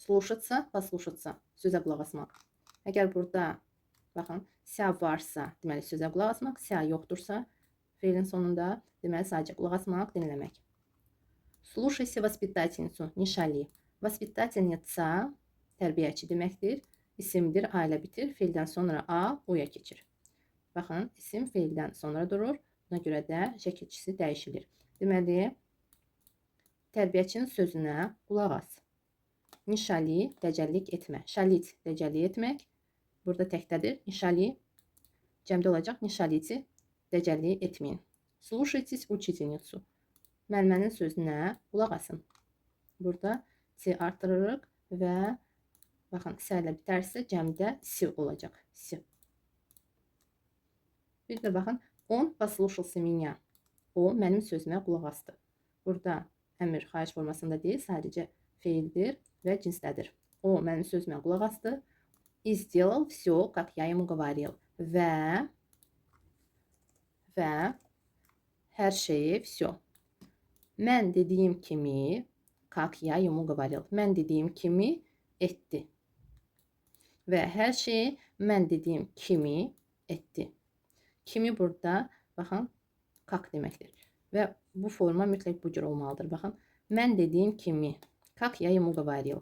Слушаться, послушаться. Sözə qulaq asmaq. Əgər burada, baxın, ся varsa, deməli sözə qulaq asmaq, ся yoxdursa, feilin sonunda, deməli sadəcə qulaq asmaq, dinləmək. Слушайся воспитательницу, не шали. Vоспитательница tərbiyəçi deməkdir. İsimdir, ailə bitir. Feildən sonra a, uya keçir. Baxın, isim feildən sonra durur. Buna görə də şəkilçisi dəyişilir. Deməli, tərbiyəçinin sözünə qulaq as. Nişali, dəcəllik etmə. Şalit, dəcəllik etmək. Burada təkdədir. Nişali, cəmdə olacaq. Nişaliti, dəcəllik etməyin. Слушайтесь учительницу. Müəllimənin sözünə qulaq asın. Burada si artırırıq və baxın, sə ilə bitərsə cəmdə si olacaq. Si. Bir də baxın, on послушался меня. O mənim sözümə qulaq asdı. Burada əmr xahiş formasında deyil, sadəcə feildir və cinsdədir. O mənim sözümə qulaq asdı. И сделал все, как я ему говорил. Və hər şeyi все. Mən dediyim kimi, как я ему говорил. Mən dediyim kimi etdi. Və hər şeyi mən dediyim kimi etdi. Kimi burada, baxın, как deməkdir. Və bu forma mütləq bu cür olmalıdır. Baxın, mən dediyim kimi, как я ему говорил.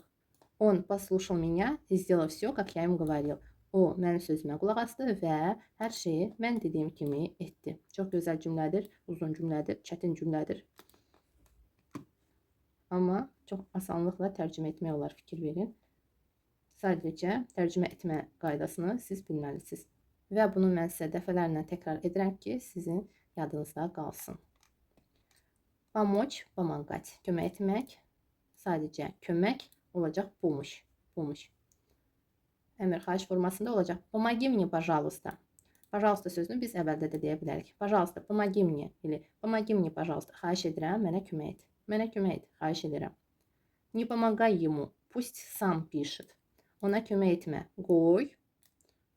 Он послушал меня и сделал все, как я ему говорил. O mənim sözümə qulaq asdı və hər şeyi mən dediyim kimi etdi. Çox gözəl cümlədir, uzun cümlədir, çətin cümlədir. Amma çox asanlıqla tərcümə etmək olar, fikir verin. Sadəcə tərcümə etmə qaydasını siz bilməlisiniz. Və bunu mən sizə dəfələrlə təkrar edirəm ki, sizin yadınızda qalsın. Помочь, помогать. Kömək etmək, sadəcə kömək olacaq помощь. Помощь. Əmr xahiş formasında olacaq. Помоги мне, пожалуйста. Пожалуйста sözünü biz əvvəldə də deyə bilərik. Пожалуйста, помоги мне. Или помоги мне, пожалуйста. Xahiş edirəm, mənə kömək et. Mənə kömək et, xahiş edirəm. Не помогай ему, пусть сам пишет. Ona kömək etmə. Qoy,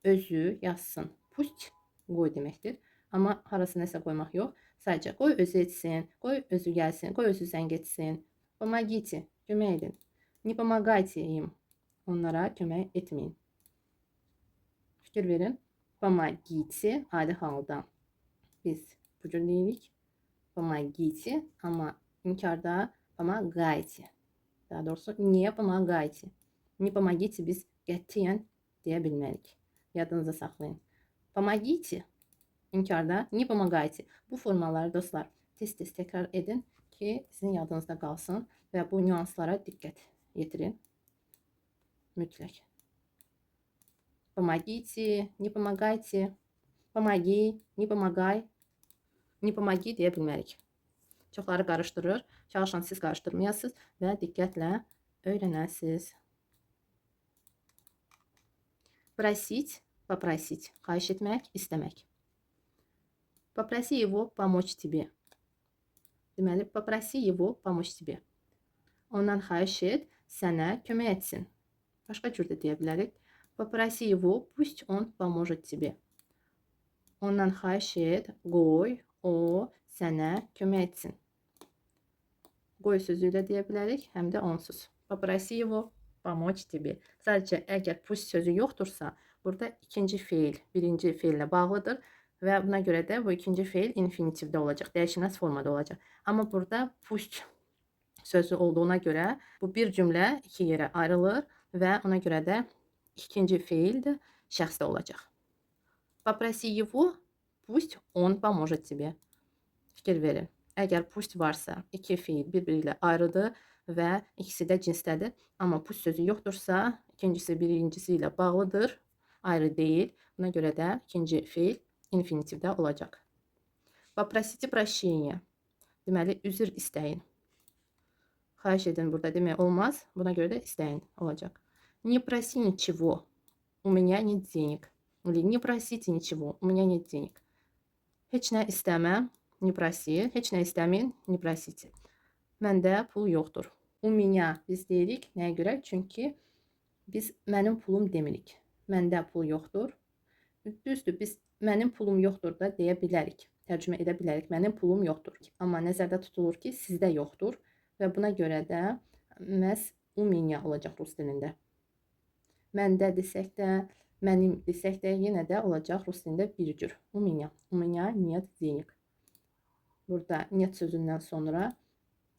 özü yazsın. Pust, qoy deməkdir. Amma harası nəsə qoymaq yox. Sadəcə qoy özü etsin, qoy özü gəlsin, qoy özü zəng etsin. Помогите, kömək edin. Не помогайте им. Onlara kömək etməyin. Fikir verin. Помогите, adi halda biz bu cür deyirik. Помогите, amma inkarda помогайте. Daha doğrusu niye помогайте. Не помогите biz qətiyyən deyə bilmərik. Yadınıza saxlayın. Помогите, inkarda не помогайте. Bu formaları dostlar tez-tez təkrar edin ki sizin yadınızda qalsın və bu nüanslara diqqət yetirin. Mütləq. Помогите, не помогайте. Помоги, не помогай. Не помоги deyə bilmərik. Çoxları qarışdırır. Çalışın siz qarışdırmayasınız və diqqətlə öyrənəsiniz. Просить, попросить. Xahiş etmək, istəmək. Попроси его помочь тебе. Deməli, попроси его помочь тебе. Ondan xahiş et, sənə kömək etsin. Başqa cür də deyə bilərik. Попроси его, пусть он поможет тебе. Ondan xahiş et, qoy, o sənə kömək etsin. Qoy sözü ilə deyə bilərik, həm də onsuz. Попроси его помочь тебе. Sadəcə əgər pust sözü yoxdursa, burada ikinci feil birinci feillə bağlıdır və buna görə də bu ikinci feil infinitivdə olacaq, dəyişilməz formada olacaq. Amma burada pust sözü olduğuna görə bu bir cümlə iki yerə ayrılır və ona görə də ikinci feil də şəxsdə olacaq. Попроси его, пусть он поможет тебе. Fikir verin. Əgər pust varsa, iki feil bir-biri ilə ayrıdır və ikisi də cinsdədir. Amma pust sözü yoxdursa, ikincisi birincisi ilə bağlıdır, ayrı deyil. Buna görə də ikinci feil infinitivdə olacaq. Попросите прощения. Deməli, üzr istəyin. Xahiş edin burada demək olmaz. Buna görə də istəyin olacaq. Не проси ничего, у меня нет денег. Или не просите ничего, у меня нет денег. Heç nə istəmə, не проси. Heç nə istəməyin, не просите. Məndə pul yoxdur. У меня biz deyirik. Nəyə görə? Çünki biz mənim pulum demirik. Məndə pul yoxdur. Düzdür, biz mənim pulum yoxdur da deyə bilərik. Tərcümə edə bilərik. Mənim pulum yoxdur. Amma nəzərdə tutulur ki, sizdə yoxdur və buna görə də məhz u меня olacaq rus dilində. Məndə desək də, mənim desək də yenə də olacaq rus dilində bir cür. У меня нет денег. Burada нет sözündən sonra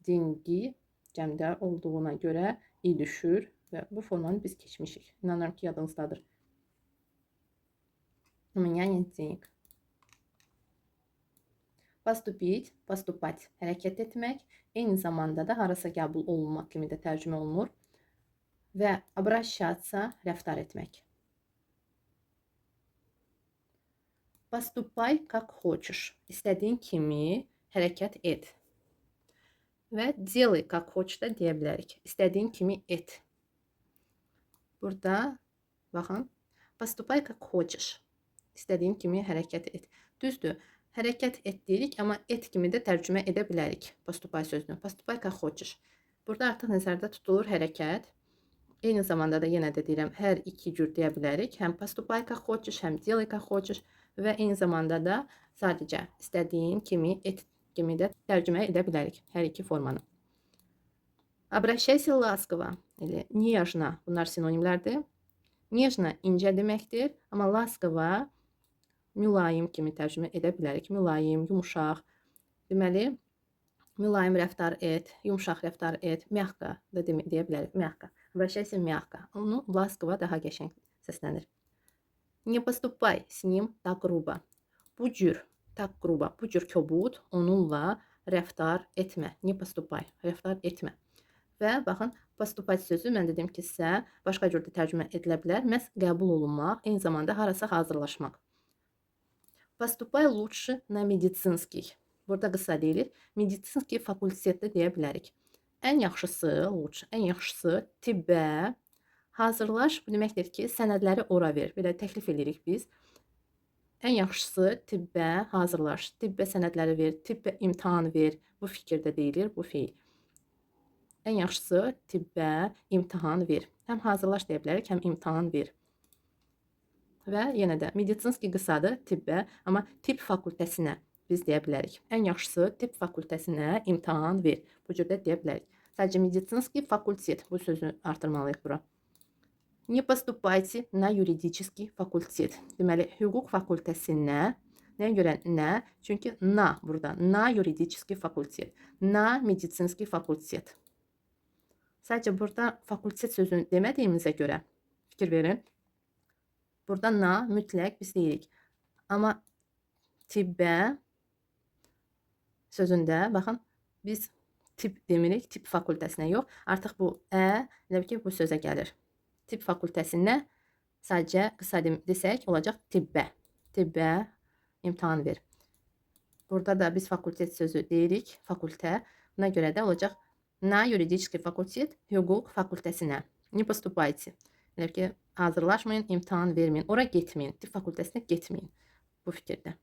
деньги cəmdə olduğuna görə i düşür və bu formanı biz keçmişik. İnanıram ki, yadınızdadır. У меня нет денег. Поступить, поступать, hərəkət etmək, eyni zamanda da harasa qəbul olunmaq kimi də tərcümə olunur. Və обращаться, rəftar etmək. Поступай, как хочешь. İstədiyin kimi hərəkət et. Və делай, как хочешь da deyə bilərik. İstədiyin kimi et. Burada, baxın, поступай, как хочешь. İstədiyin kimi hərəkət et. Düzdür, hərəkət et deyirik, amma et kimi də tərcümə edə bilərik поступай sözünü. Поступай, как хочешь. Burada artıq nəzərdə tutulur hərəkət. Eyni zamanda da yenə də deyirəm, hər iki cür deyə bilərik. Həm поступай, как хочешь, həm делай, как хочешь və eyni zamanda da sadəcə istədiyin kimi et kimi də tərcümə edə bilərik hər iki formanı. Обращайся ласково, нежно. Bunlar sinonimlərdir. Nежно incə deməkdir, amma ласково mülayim kimi tərcümə edə bilərik. Mülayim, yumuşaq. Deməli, mülayim rəftar et, yumuşaq rəftar et, mягко da deyə bilərik. Mягко. Обращайся мягко. Onu ласково daha qəşəng səslənir. Не поступай с ним так грубо. Bu cür, так грубо, bu cür kobud onunla rəftar etmə. Не поступай, rəftar etmə. Və baxın, поступать sözü mən dedim ki, sizə başqa cür də tərcümə edilə bilər. Məhz qəbul olunmaq, eyni zamanda harasa hazırlaşmaq. Поступай лучше на медицинский. Burada qısa deyilir. Медицинский fakultetdə deyə bilərik. Ən yaxşısı, lучше, ən yaxşısı tibbə hazırlaş. Bu deməkdir ki, sənədləri ora ver. Belə təklif edirik biz. Ən yaxşısı tibbə hazırlaş. Tibbə sənədləri ver, tibbə imtahan ver. Bu fikirdə deyilir, bu feil. Ən yaxşısı tibbə imtahan ver. Həm hazırlaş deyə bilərik, həm imtahan ver. Və yenə də meditsinski qısadır tibbə, amma tibb fakültəsinə biz deyə bilərik. Ən yaxşısı tibb fakültəsinə imtahan ver. Bu cür də deyə bilərik. Sadəcə meditsinski fakultet bu sözü artırmalıyıq bura. Не поступайте на юридический fakultet. Deməli, hüquq fakültəsinə nəyə görə nə? Çünki na burada. Na юридический fakultet. Na meditsinski fakultet. Sadəcə burada fakultet sözünü demədiyimizə görə fikir verin. Burada na mütləq biz deyirik. Amma tibbə sözündə, baxın, biz tibb demirik, tibb fakültəsinə yox. Artıq bu elə ki, bu sözə gəlir. Tibb fakültəsinə sadəcə qısa desək, olacaq tibbə. Tibbə imtahan ver. Burada da biz fakultet sözü deyirik, fakültə. Buna görə də olacaq na юридический fakultet, hüquq fakültəsinə. Не поступайте. Elə ki, hazırlaşmayın, imtahan verməyin. Ora getməyin, tibb fakültəsinə getməyin. Bu fikirdə.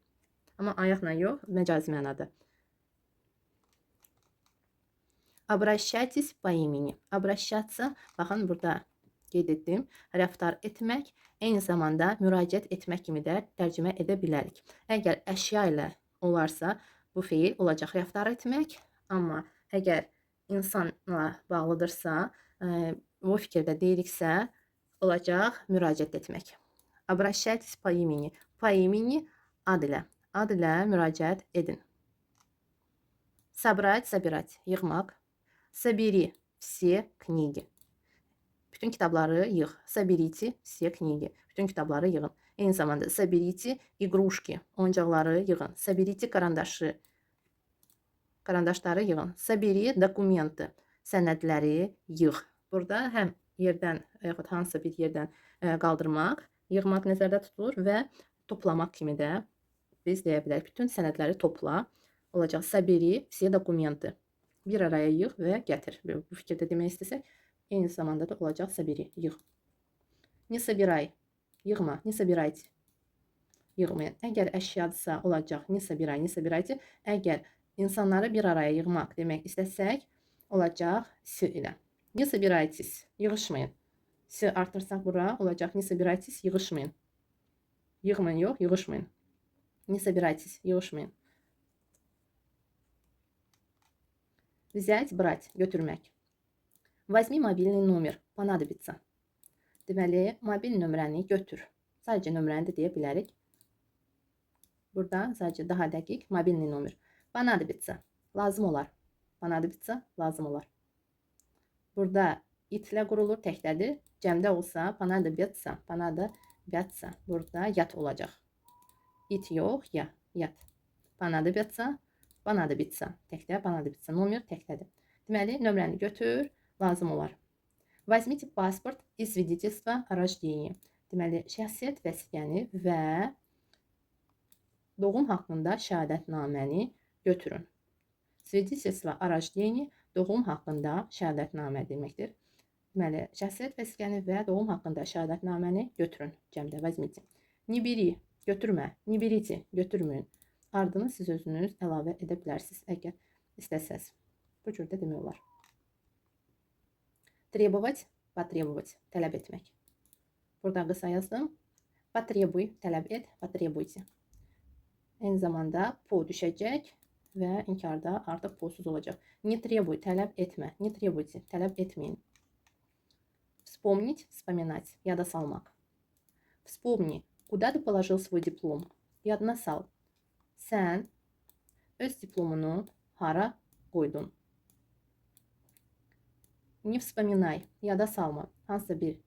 Amma ayaqla yox, məcazi mənada. Обращайтесь по имени. Обращаться, baxın burada qeyd etdim, rəftar etmək, eyni zamanda müraciət etmək kimi də tərcümə edə bilərik. Əgər əşya ilə olarsa, bu feil olacaq rəftar etmək, amma əgər insanla bağlıdırsa, bu fikirdə deyiriksə, olacaq müraciət etmək. Обращайтесь по имени. По имени ad ilə. Ad ilə müraciət edin. Собрать, собирать, yığmaq. Собери все книги. Bütün kitabları yığ. Соберите все книги. Bütün kitabları yığın. Eyni zamanda соберите игрушки. Oyuncaqları yığın. Соберите карандаши. Karandaşları yığın. Собери документы. Sənədləri yığ. Burada həm yerdən, yaxud hansısa bir yerdən qaldırmaq, yığmaq nəzərdə tutulur və toplamaq kimi də biz deyə bilərik. Bütün sənədləri topla. Olacaq собери все документы. Bir araya yığ və gətir. Bu fikirdə demək istəsək, eyni zamanda da olacaq собери, yığ. Не собирай, yığma, не собирайте. Yığmayın. Əgər əşyadırsa olacaq не собирай, не собирайте. Əgər insanları bir araya yığmaq demək istəsək, olacaq с ilə. Не собирайтесь, yığışmayın. S artırsaq bura olacaq не собирайтесь, yığışmayın. Yığmayın yox, yığışmayın. Не собирайтесь, yığışmayın. Взять, брать, götürmək. Возьми мобильный номер. Понадобится. Deməli, mobil nömrəni götür. Sadəcə nömrəni də deyə bilərik. Burada sadəcə daha dəqiq mobilный номер. Понадобится. Lazım olar. Понадобится. Lazım olar. Burada itlə qurulur, təklədir. Cəmdə olsa понадобится. Понадобится. Burada yat olacaq. İt yox, ya. Yat. Понадобится. Понадобится. Təkdə понадобится. Номер təklədir. Deməli, nömrəni götür. Lazım olar. Возьмите паспорт и свидетельство о рождении. Deməli, şəxsiyyət vəsiqəni və doğum haqqında şəhadətnaməni götürün. Свидетельство о рождении doğum haqqında şəhadətnamə deməkdir. Deməli, şəxsiyyət vəsiqəni və doğum haqqında şəhadətnaməni götürün. Cəmdə возьмите. Не beri, götürmə. Не берите, götürməyin. Ardını siz özünüz əlavə edə bilərsiniz, əgər istəsəz. Bu cür də demək olar. Требовать, потребовать, tələb etmək. Burada qısa yazdım. Потребуй, tələb et, потребуйте. Eyni zamanda po düşəcək və inkarda artıq posuz olacaq. Не требуй, tələb etmə. Не требуйте, tələb etməyin. Вспомнить, вспоминать, yada salmaq. Вспомни, куда ты положил свой диплом? Yadına sal. Sən öz diplomunu hara qoydun? Не вспоминай, yada salma. Hansısa bir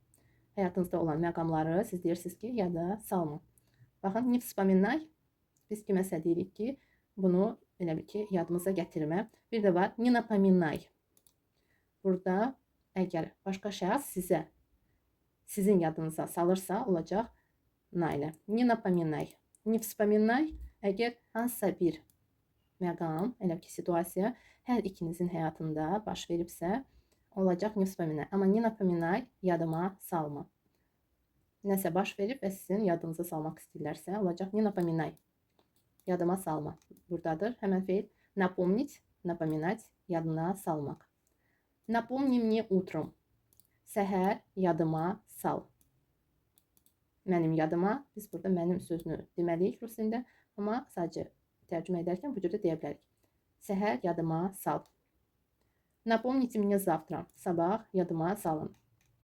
həyatınızda olan məqamları siz deyirsiniz ki, yada salma. Baxın, не вспоминай. Biz kiməsə deyirik ki, bunu elə bil ki, yadımıza gətirmə. Bir də var, не напоминай. Burada əgər başqa şəxs sizin yadınıza salırsa, olacaq na ilə. Не напоминай. Не вспоминай. Əgər hansısa bir məqam, elə ki, situasiya hər ikinizin həyatında baş veribsə, olacaq не вспоминай. Amma не напоминай, yadıma salma. Nəsə baş verib və sizin yadınıza salmaq istəyirlərsə, olacaq не напоминай. Yadıma salma. Buradadır. Həmən feil напомнить, напоминать, yadına salmaq. Напомни мне утром. Səhər yadıma sal. Mənim yadıma, biz burada mənim sözünü deməliyik rus dilində, amma sadəcə tərcümə edərkən bu cür də deyə bilərik. Səhər yadıma sal. Напомните мне завтра. Sabah yadıma salın.